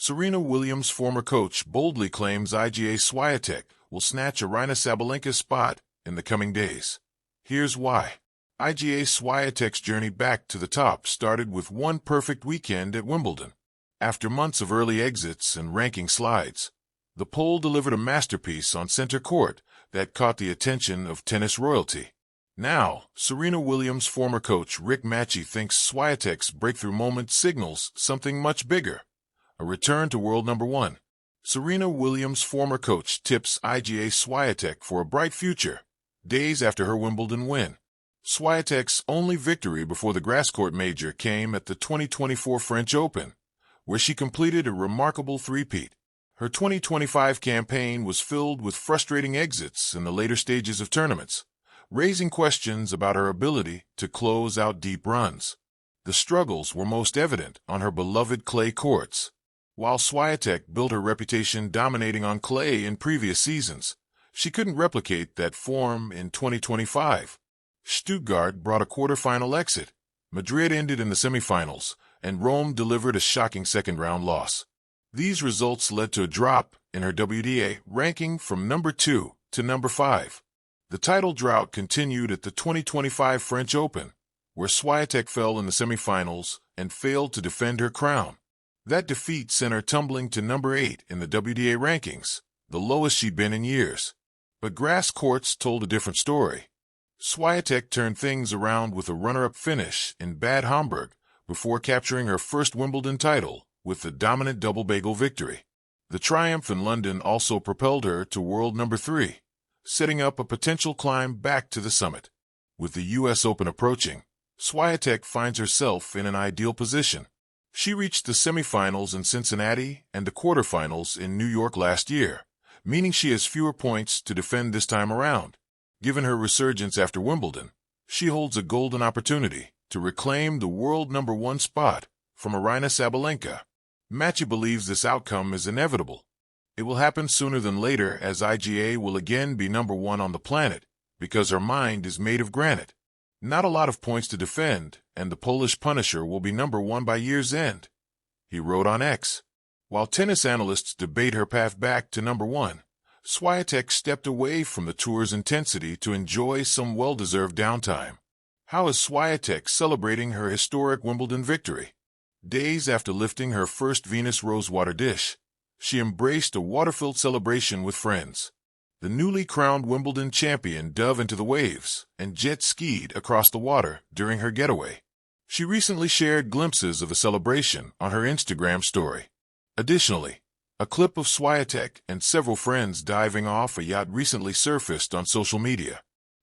Serena Williams' former coach boldly claims Iga Świątek will snatch Aryna Sabalenka's spot in the coming days. Here's why. Iga Świątek's journey back to the top started with one perfect weekend at Wimbledon. After months of early exits and ranking slides, the Pole delivered a masterpiece on center court that caught the attention of tennis royalty. Now, Serena Williams' former coach Rick Matchy thinks Świątek's breakthrough moment signals something much bigger: a return to world number one. Serena Williams' former coach tips Iga Świątek for a bright future, days after her Wimbledon win. Świątek's only victory before the grass-court major came at the 2024 French Open, where she completed a remarkable three-peat. Her 2025 campaign was filled with frustrating exits in the later stages of tournaments, raising questions about her ability to close out deep runs. The struggles were most evident on her beloved clay courts. While Świątek built her reputation dominating on clay in previous seasons, she couldn't replicate that form in 2025. Stuttgart brought a quarterfinal exit, Madrid ended in the semifinals, and Rome delivered a shocking second-round loss. These results led to a drop in her WTA ranking from number 2 to number 5. The title drought continued at the 2025 French Open, where Świątek fell in the semifinals and failed to defend her crown. That defeat sent her tumbling to number 8 in the WTA rankings, the lowest she'd been in years. But grass courts told a different story. Świątek turned things around with a runner-up finish in Bad Homburg before capturing her first Wimbledon title with the dominant double bagel victory. The triumph in London also propelled her to world number 3, setting up a potential climb back to the summit. With the U.S. Open approaching, Świątek finds herself in an ideal position. She reached the semifinals in Cincinnati and the quarterfinals in New York last year, meaning she has fewer points to defend this time around. Given her resurgence after Wimbledon, she holds a golden opportunity to reclaim the world number 1 spot from Aryna Sabalenka. Matchy believes this outcome is inevitable. It will happen sooner than later, as Iga will again be number 1 on the planet because her mind is made of granite. Not a lot of points to defend, and the Polish Punisher will be number 1 by year's end, he wrote on X. While tennis analysts debate her path back to number 1, Świątek stepped away from the tour's intensity to enjoy some well-deserved downtime. How is Świątek celebrating her historic Wimbledon victory? Days after lifting her first Venus rosewater dish, she embraced a water-filled celebration with friends. The newly crowned Wimbledon champion dove into the waves and jet-skied across the water during her getaway. She recently shared glimpses of the celebration on her Instagram story. Additionally, a clip of Świątek and several friends diving off a yacht recently surfaced on social media.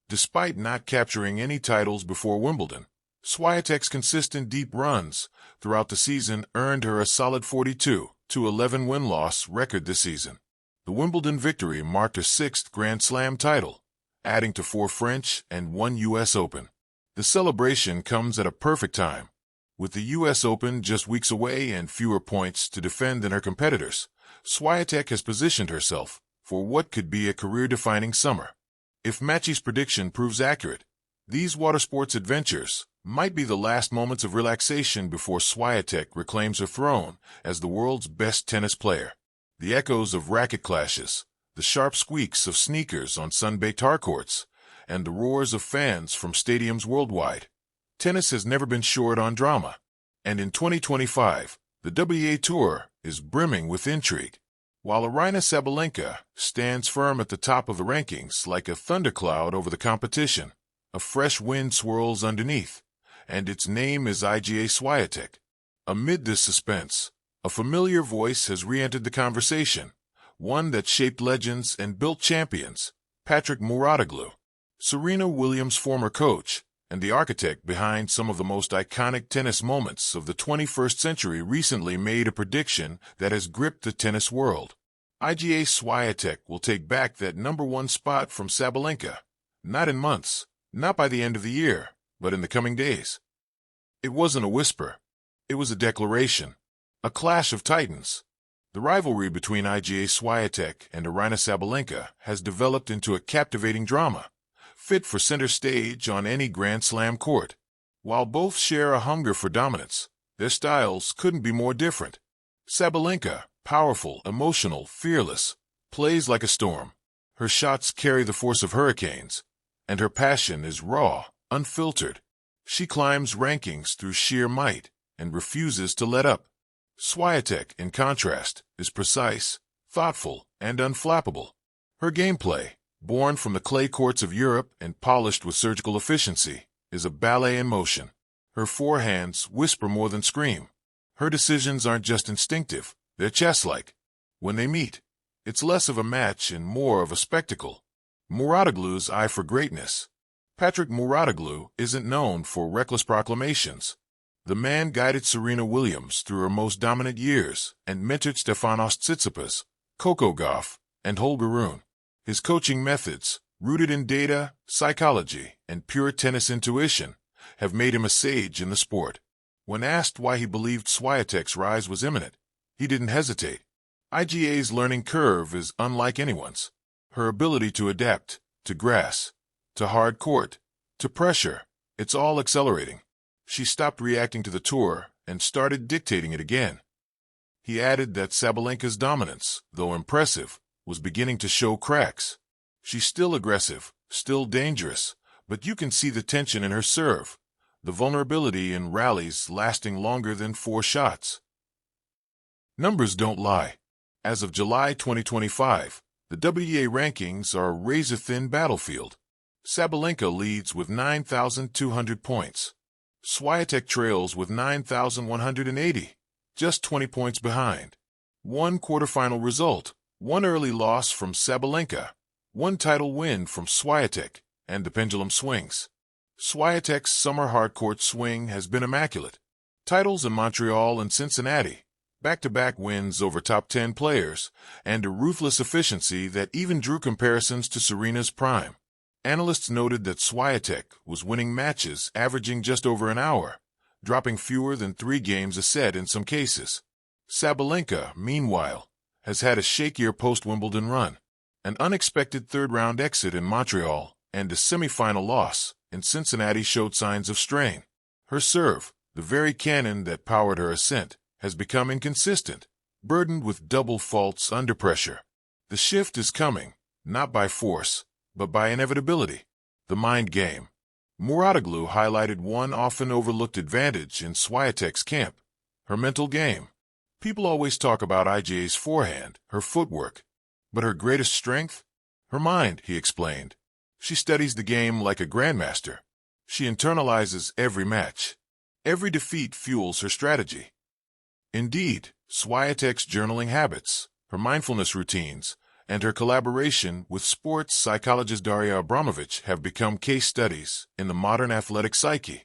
Despite not capturing any titles before Wimbledon, Świątek's consistent deep runs throughout the season earned her a solid 42-11 win-loss record this season. The Wimbledon victory marked her 6th Grand Slam title, adding to 4 French and 1 U.S. Open. The celebration comes at a perfect time. With the U.S. Open just weeks away and fewer points to defend than her competitors, Świątek has positioned herself for what could be a career-defining summer. If Matchy's prediction proves accurate, these water sports adventures might be the last moments of relaxation before Świątek reclaims her throne as the world's best tennis player. The echoes of racket clashes, the sharp squeaks of sneakers on sun-baked hardcourts, and the roars of fans from stadiums worldwide. Tennis has never been short on drama, and in 2025, the WTA Tour is brimming with intrigue. While Aryna Sabalenka stands firm at the top of the rankings like a thundercloud over the competition, a fresh wind swirls underneath, and its name is Iga Świątek. Amid this suspense, a familiar voice has re-entered the conversation, one that shaped legends and built champions, Patrick Mouratoglou. Serena Williams' former coach and the architect behind some of the most iconic tennis moments of the 21st century recently made a prediction that has gripped the tennis world. Iga Świątek will take back that number 1 spot from Sabalenka, not in months, not by the end of the year, but in the coming days. It wasn't a whisper. It was a declaration. A clash of titans. The rivalry between Iga Świątek and Aryna Sabalenka has developed into a captivating drama, fit for center stage on any Grand Slam court. While both share a hunger for dominance, their styles couldn't be more different. Sabalenka, Powerful, emotional, fearless, plays like a storm. Her shots carry the force of hurricanes, and her passion is raw, unfiltered. She climbs rankings through sheer might and refuses to let up. Swiatek, in contrast, is precise, thoughtful, and unflappable. Her gameplay, born from the clay courts of Europe and polished with surgical efficiency, is a ballet in motion. Her forehands whisper more than scream. Her decisions aren't just instinctive, they're chess-like. When they meet, it's less of a match and more of a spectacle. Mouratoglu's eye for greatness. Patrick Mouratoglou isn't known for reckless proclamations. The man guided Serena Williams through her most dominant years and mentored Stefanos Tsitsipas, Coco Gauff, and Holger Rune. His coaching methods, rooted in data, psychology, and pure tennis intuition, have made him a sage in the sport. When asked why he believed Swiatek's rise was imminent, he didn't hesitate. IGA's learning curve is unlike anyone's. Her ability to adapt, to grass, to hard court, to pressure, it's all accelerating. She stopped reacting to the tour and started dictating it again. He added that Sabalenka's dominance, though impressive, was beginning to show cracks. She's still aggressive, still dangerous, but you can see the tension in her serve, the vulnerability in rallies lasting longer than 4 shots. Numbers don't lie. As of July 2025, the WTA rankings are a razor-thin battlefield. Sabalenka leads with 9,200 points. Swiatek trails with 9,180, just 20 points behind. 1 quarterfinal result, 1 early loss from Sabalenka, 1 title win from Swiatek, and the pendulum swings. Swiatek's summer hardcourt swing has been immaculate. Titles in Montreal and Cincinnati, back-to-back wins over top 10 players, and a ruthless efficiency that even drew comparisons to Serena's prime. Analysts noted that Swiatek was winning matches averaging just over an hour, dropping fewer than 3 games a set in some cases. Sabalenka, meanwhile, has had a shakier post-Wimbledon run, an unexpected third-round exit in Montreal, and a semifinal loss in Cincinnati showed signs of strain. Her serve, the very cannon that powered her ascent, has become inconsistent, burdened with double faults under pressure. The shift is coming, not by force, but by inevitability. The mind game. Mouratoglou highlighted one often overlooked advantage in Swiatek's camp, her mental game. People always talk about IGA's forehand, her footwork. But her greatest strength? Her mind, he explained. She studies the game like a grandmaster. She internalizes every match. Every defeat fuels her strategy. Indeed, Swiatek's journaling habits, her mindfulness routines, and her collaboration with sports psychologist Daria Abramovich have become case studies in the modern athletic psyche.